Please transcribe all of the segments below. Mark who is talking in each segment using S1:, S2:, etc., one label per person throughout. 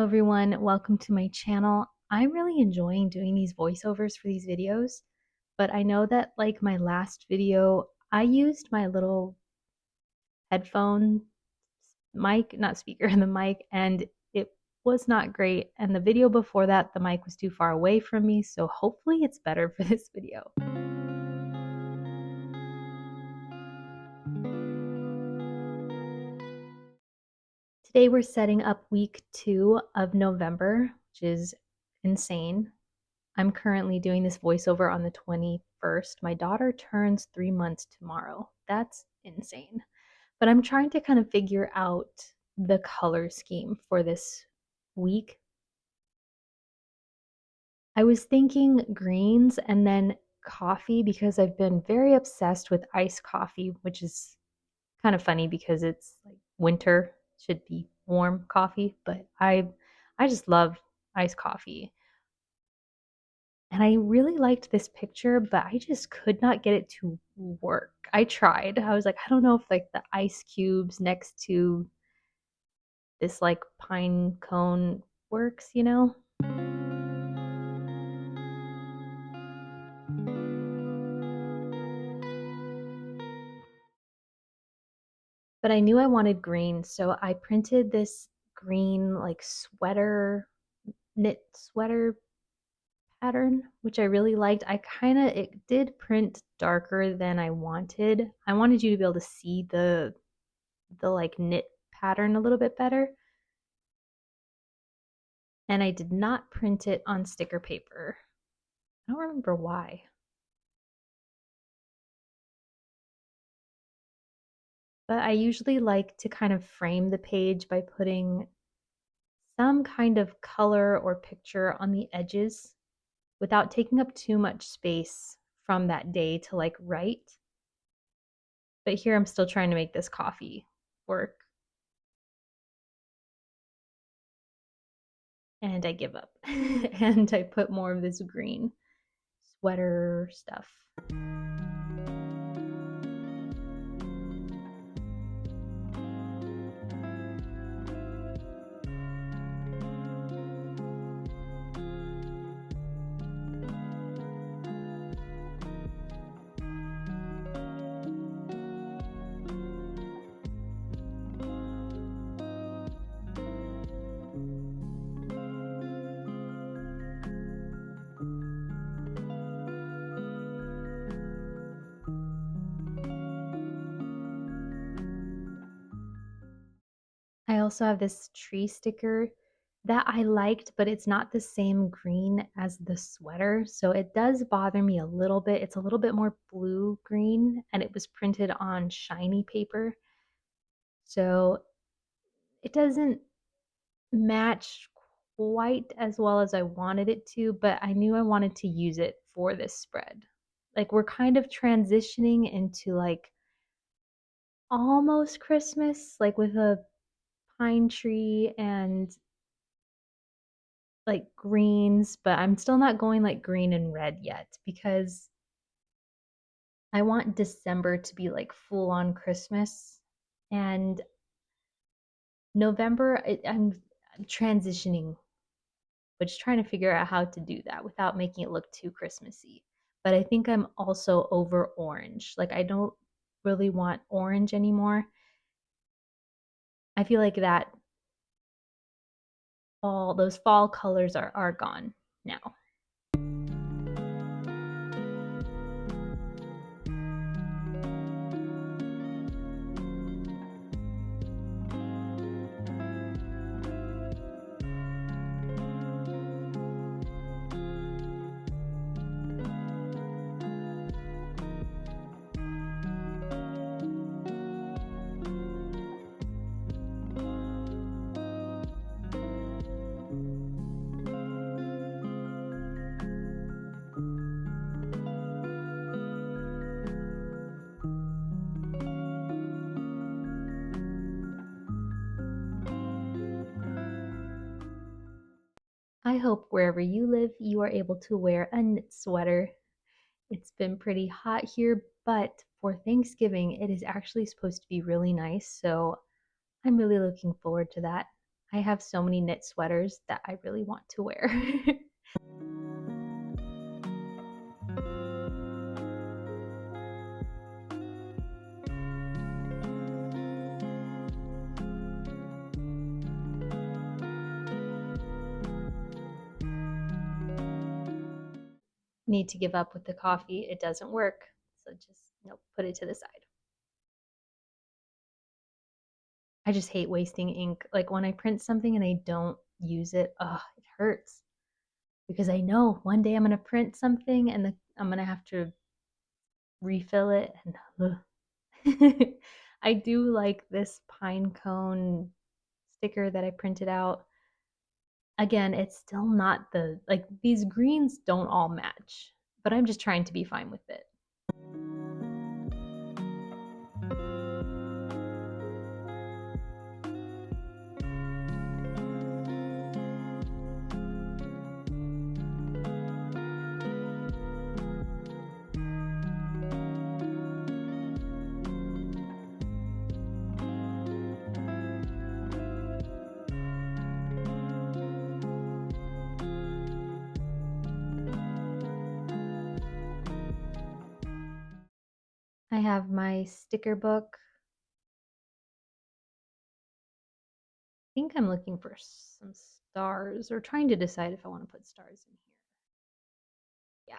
S1: everyone, welcome to my channel. I'm really enjoying doing these voiceovers for these videos, but I know that like my last video, I used my little headphone mic, not speaker, the mic, and it was not great. And the video before that, the mic was too far away from me, so hopefully it's better for this video. Today we're setting up week 2 of November, which is insane. I'm currently doing this voiceover on the 21st. My daughter turns 3 months tomorrow. That's insane. But I'm trying to kind of figure out the color scheme for this week. I was thinking greens and then coffee because I've been very obsessed with iced coffee, which is kind of funny because it's like winter, should be warm coffee, but I just love iced coffee. And I really liked this picture, but I just could not get it to work. I tried. I was like, I don't know if like the ice cubes next to this like pine cone works, you know? But I knew I wanted green, so I printed this green like sweater, knit sweater pattern, which I really liked. It did print darker than I wanted. I wanted you to be able to see the like knit pattern a little bit better. And I did not print it on sticker paper. I don't remember why. But I usually like to kind of frame the page by putting some kind of color or picture on the edges without taking up too much space from that day to like write. But here I'm still trying to make this coffee work. And I give up. And I put more of this green sweater stuff. I also have this tree sticker that I liked, but it's not the same green as the sweater. So it does bother me a little bit. It's a little bit more blue green and it was printed on shiny paper. So it doesn't match quite as well as I wanted it to, but I knew I wanted to use it for this spread. Like we're kind of transitioning into like almost Christmas, like with a pine tree and like greens, but I'm still not going like green and red yet because I want December to be like full on Christmas. And November, I'm transitioning, which trying to figure out how to do that without making it look too Christmassy. But I think I'm also over orange. Like I don't really want orange anymore. I feel like that all those fall colors are gone now. I hope wherever you live, you are able to wear a knit sweater. It's been pretty hot here, but for Thanksgiving, it is actually supposed to be really nice, so I'm really looking forward to that. I have so many knit sweaters that I really want to wear. Need to give up with the coffee. It doesn't work. So just, nope, put it to the side. I just hate wasting ink. Like when I print something and I don't use it, oh, it hurts because I know one day I'm going to print something and I'm going to have to refill it. And I do like this pine cone sticker that I printed out. Again, it's still not like these greens don't all match, but I'm just trying to be fine with it. I have my sticker book. I think I'm looking for some stars or trying to decide if I want to put stars in here. Yeah.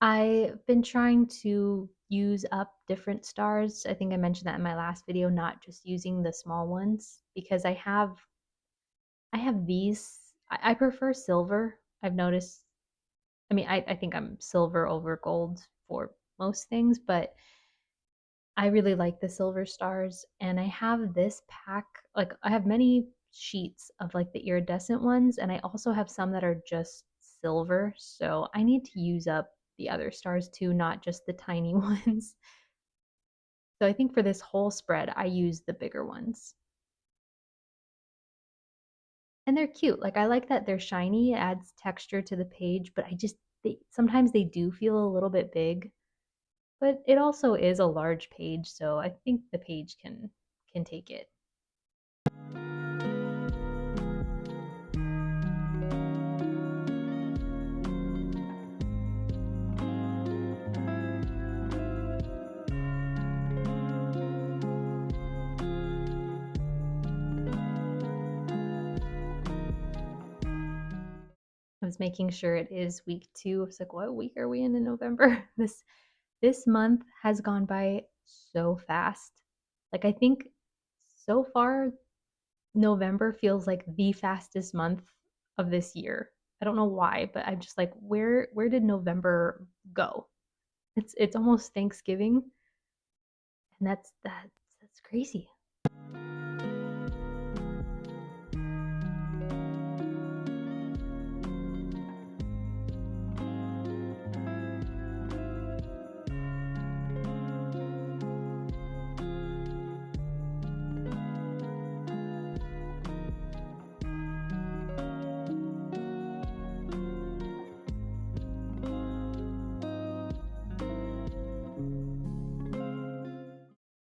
S1: I've been trying to use up different stars. I think I mentioned that in my last video, not just using the small ones because I have these. I prefer silver. I've noticed. I mean, I think I'm silver over gold for most things, but I really like the silver stars. And I have this pack, like, I have many sheets of like the iridescent ones, and I also have some that are just silver. So I need to use up the other stars too, not just the tiny ones. So I think for this whole spread, I use the bigger ones. And they're cute. Like I like that they're shiny, it adds texture to the page, but sometimes they do feel a little bit big. But it also is a large page, so I think the page can take it. I was making sure it is week 2. I was like, what week are we in November? This month has gone by so fast. Like I think so far November feels like the fastest month of this year. I don't know why, but I'm just like, where did November go? It's almost Thanksgiving, and that's crazy.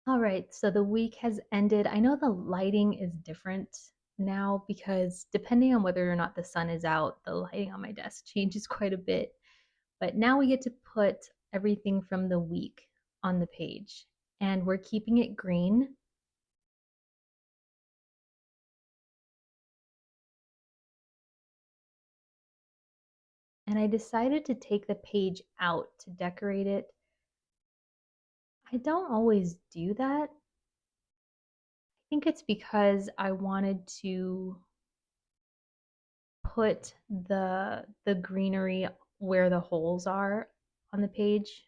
S1: All right, so the week has ended. I know the lighting is different now because depending on whether or not the sun is out, the lighting on my desk changes quite a bit. But now we get to put everything from the week on the page, and we're keeping it green. And I decided to take the page out to decorate it. I don't always do that. I think it's because I wanted to put the greenery where the holes are on the page.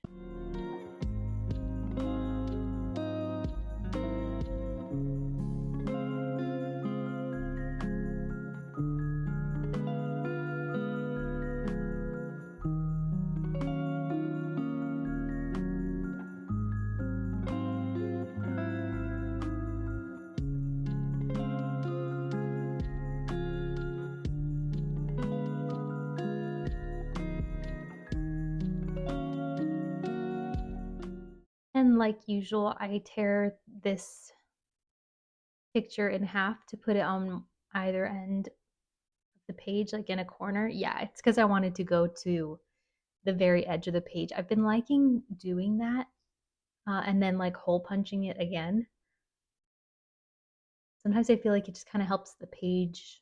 S1: And like usual, I tear this picture in half to put it on either end of the page, like in a corner. Yeah, it's because I wanted to go to the very edge of the page. I've been liking doing that and then like hole punching it again. Sometimes I feel like it just kind of helps the page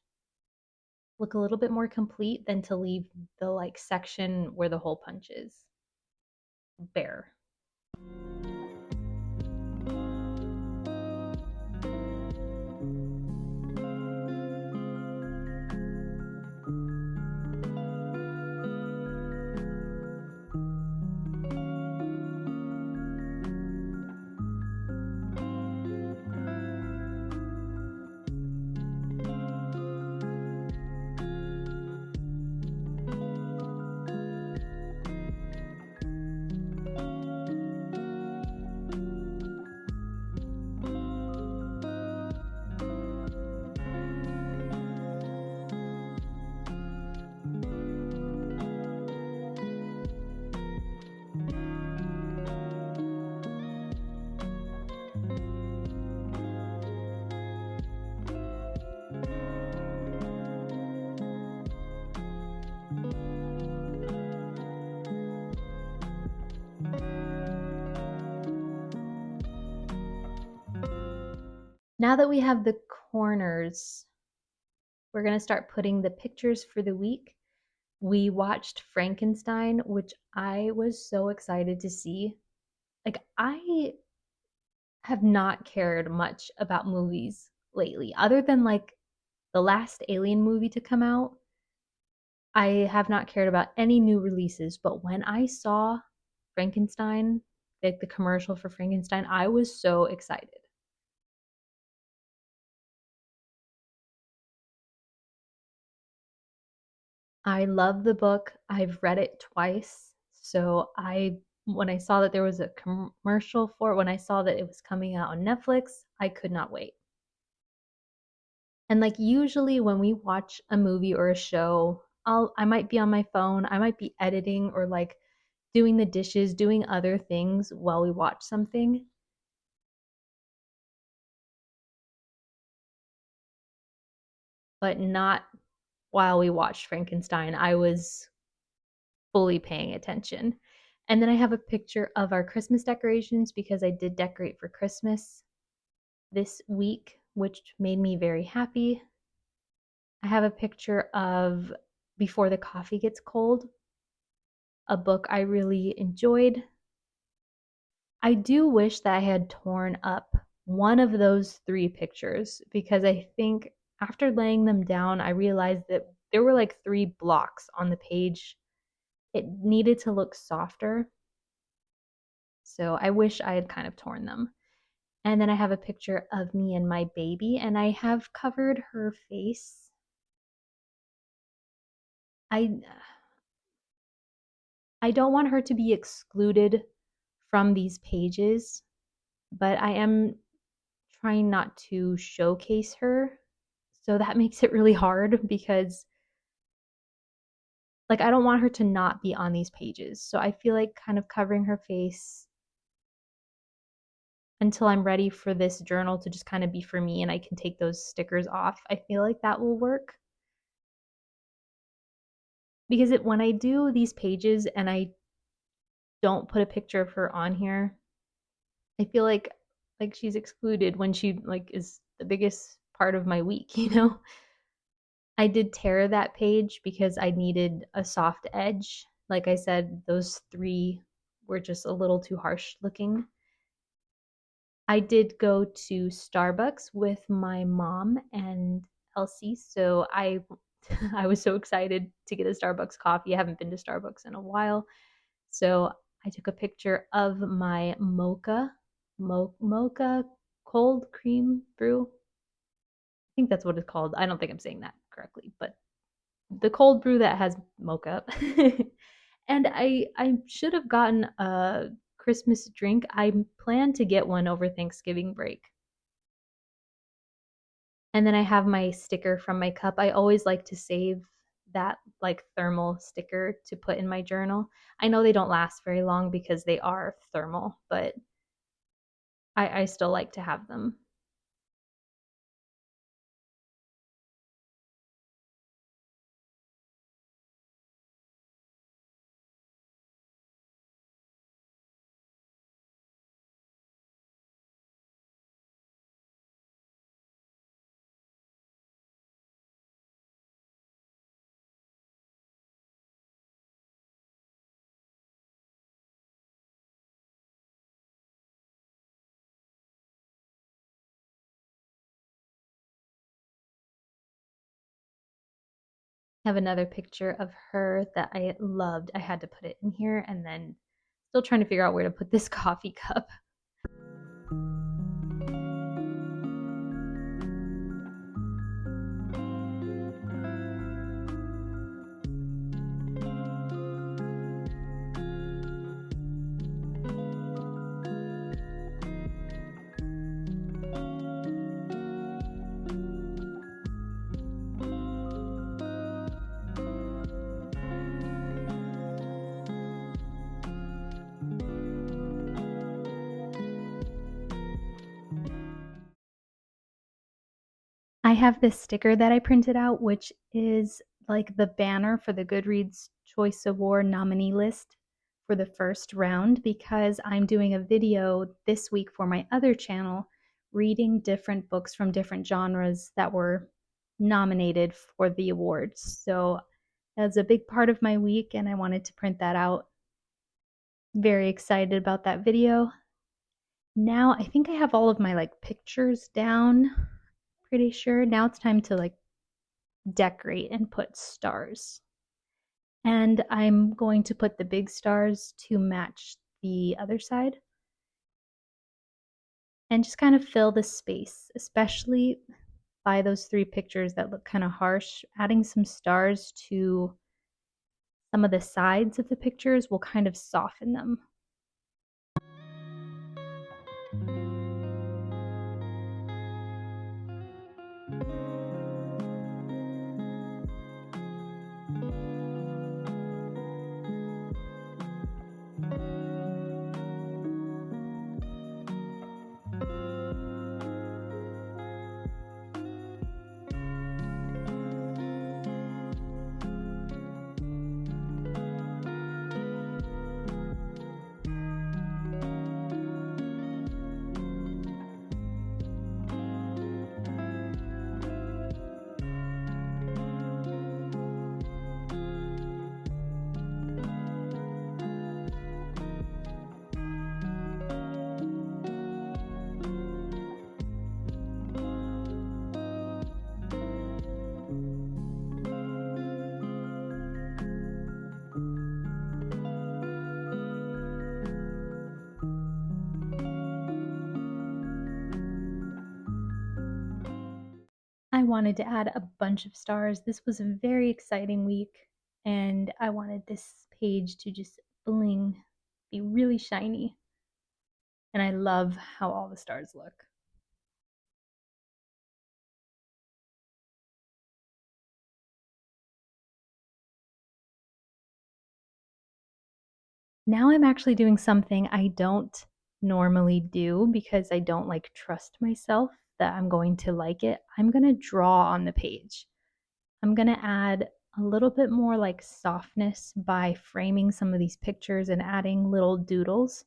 S1: look a little bit more complete than to leave the like section where the hole punch is bare. Now that we have the corners, we're going to start putting the pictures for the week. We watched Frankenstein, which I was so excited to see. Like, I have not cared much about movies lately, other than like the last Alien movie to come out. I have not cared about any new releases, but when I saw Frankenstein, like the commercial for Frankenstein, I was so excited. I love the book. I've read it twice. So when I saw that there was a commercial for it, when I saw that it was coming out on Netflix, I could not wait. And like usually when we watch a movie or a show, I might be on my phone, I might be editing or like doing the dishes, doing other things while we watch something, but not while we watched Frankenstein. I was fully paying attention. And then I have a picture of our Christmas decorations because I did decorate for Christmas this week, which made me very happy. I have a picture of Before the Coffee Gets Cold, a book I really enjoyed. I do wish that I had torn up one of those three pictures because I think after laying them down, I realized that there were like three blocks on the page. It needed to look softer. So I wish I had kind of torn them. And then I have a picture of me and my baby, and I have covered her face. I I don't want her to be excluded from these pages, but I am trying not to showcase her. So that makes it really hard because like I don't want her to not be on these pages. So I feel like kind of covering her face until I'm ready for this journal to just kind of be for me and I can take those stickers off. I feel like that will work. Because when I do these pages and I don't put a picture of her on here, I feel like she's excluded when she like is the biggest part of my week, you know? I did tear that page because I needed a soft edge. Like I said, those three were just a little too harsh looking. I did go to Starbucks with my mom and Elsie, so I was so excited to get a Starbucks coffee. I haven't been to Starbucks in a while. So I took a picture of my mocha cold cream brew. I think that's what it's called. I don't think I'm saying that correctly, but the cold brew that has mocha. And I should have gotten a Christmas drink. I plan to get one over Thanksgiving break. And then I have my sticker from my cup. I always like to save that like thermal sticker to put in my journal. I know they don't last very long because they are thermal, but I still like to have them. I have another picture of her that I loved. I had to put it in here, and then still trying to figure out where to put this coffee cup. I have this sticker that I printed out, which is like the banner for the Goodreads Choice Award nominee list for the first round, because I'm doing a video this week for my other channel reading different books from different genres that were nominated for the awards. So that's a big part of my week, and I wanted to print that out. Very excited about that video. Now I think I have all of my like pictures down, pretty sure. Now it's time to like decorate and put stars. And I'm going to put the big stars to match the other side and just kind of fill the space, especially by those three pictures that look kind of harsh. Adding some stars to some of the sides of the pictures will kind of soften them. I wanted to add a bunch of stars. This was a very exciting week, and I wanted this page to just bling, be really shiny. And I love how all the stars look. Now I'm actually doing something I don't normally do because I don't like trust myself that I'm going to like it. I'm going to draw on the page. I'm going to add a little bit more like softness by framing some of these pictures and adding little doodles.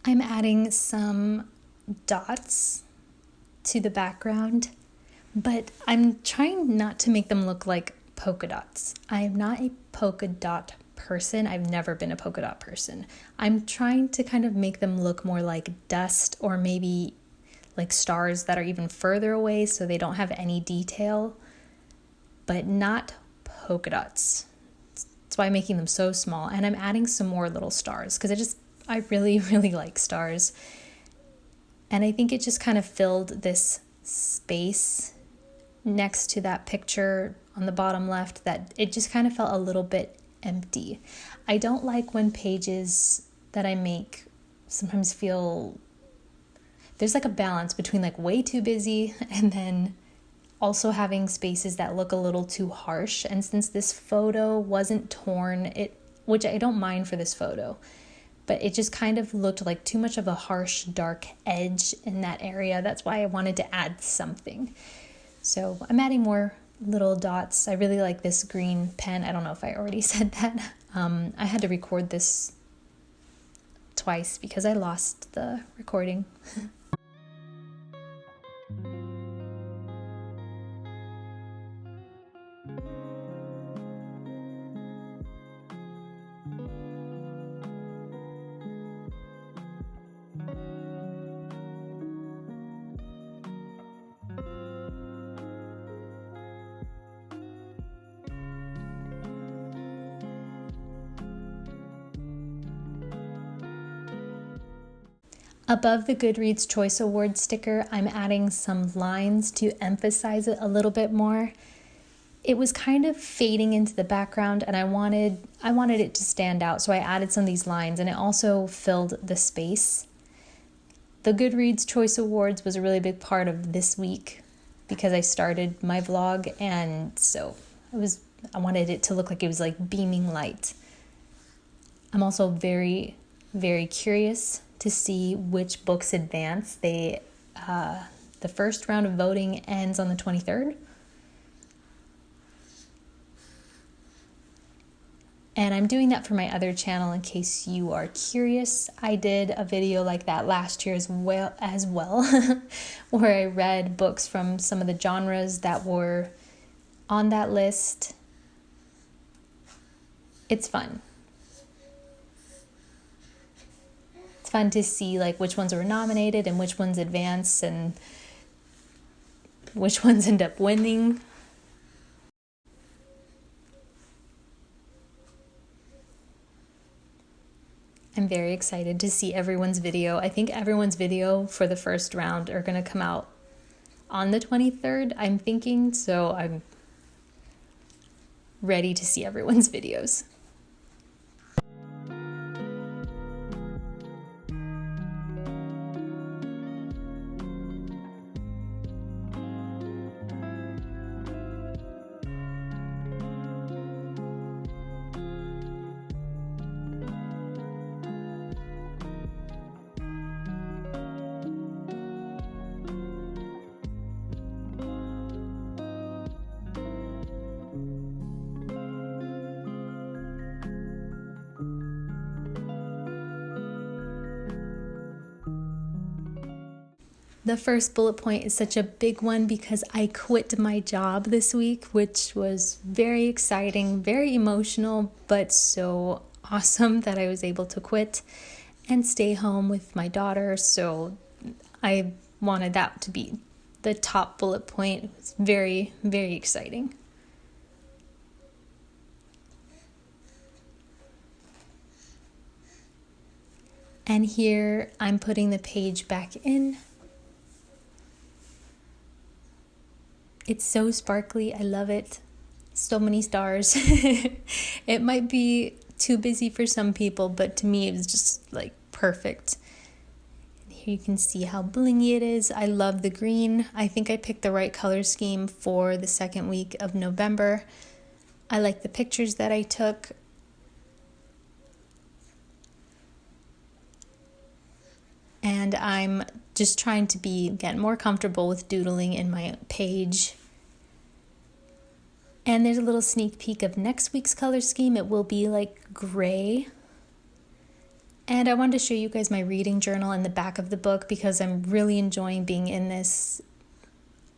S1: I'm adding some dots to the background, but I'm trying not to make them look like polka dots. I am not a polka dot person. I've never been a polka dot person. I'm trying to kind of make them look more like dust, or maybe like stars that are even further away so they don't have any detail, but not polka dots. That's why I'm making them so small. And I'm adding some more little stars because I really, really like stars. And I think it just kind of filled this space next to that picture on the bottom left, that it just kind of felt a little bit empty. I don't like when pages that I make sometimes feel there's like a balance between like way too busy and then also having spaces that look a little too harsh. And since this photo wasn't torn, which I don't mind for this photo, but it just kind of looked like too much of a harsh, dark edge in that area. That's why I wanted to add something. So I'm adding more little dots. I really like this green pen. I don't know if I already said that. I had to record this twice because I lost the recording. Above the Goodreads Choice Award sticker, I'm adding some lines to emphasize it a little bit more. It was kind of fading into the background and I wanted it to stand out, so I added some of these lines, and it also filled the space. The Goodreads Choice Awards was a really big part of this week because I started my vlog, and so I wanted it to look like it was like beaming light. I'm also very, very curious to see which books advance. The first round of voting ends on the 23rd. And I'm doing that for my other channel in case you are curious. I did a video like that last year as well, where I read books from some of the genres that were on that list. It's fun. It's fun to see like which ones were nominated and which ones advance and which ones end up winning. I'm very excited to see everyone's video. I think everyone's video for the first round are going to come out on the 23rd, I'm thinking, so I'm ready to see everyone's videos. The first bullet point is such a big one because I quit my job this week, which was very exciting, very emotional, but so awesome that I was able to quit and stay home with my daughter. So I wanted that to be the top bullet point. It was very, very exciting. And here I'm putting the page back in. It's so sparkly. I love it. So many stars. It might be too busy for some people, but to me it was just like perfect. And here you can see how blingy it is. I love the green. I think I picked the right color scheme for the second week of November. I like the pictures that I took. And I'm just trying to get more comfortable with doodling in my page. And there's a little sneak peek of next week's color scheme. It will be like gray.
S2: And I wanted to show you guys my reading journal in the back of the book because I'm really enjoying being in this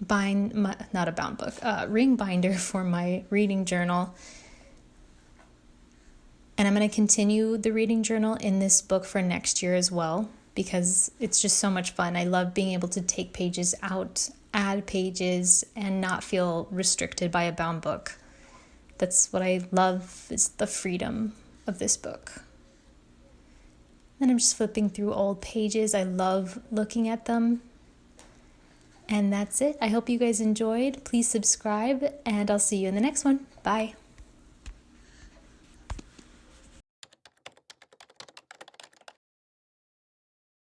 S2: not a bound book, ring binder for my reading journal. And I'm going to continue the reading journal in this book for next year as well because it's just so much fun. I love being able to take pages out, add pages, and not feel restricted by a bound book. That's what I love, is the freedom of this book. Then I'm just flipping through old pages. I love looking at them. And that's it. I hope you guys enjoyed. Please subscribe, and I'll see you in the next one. Bye.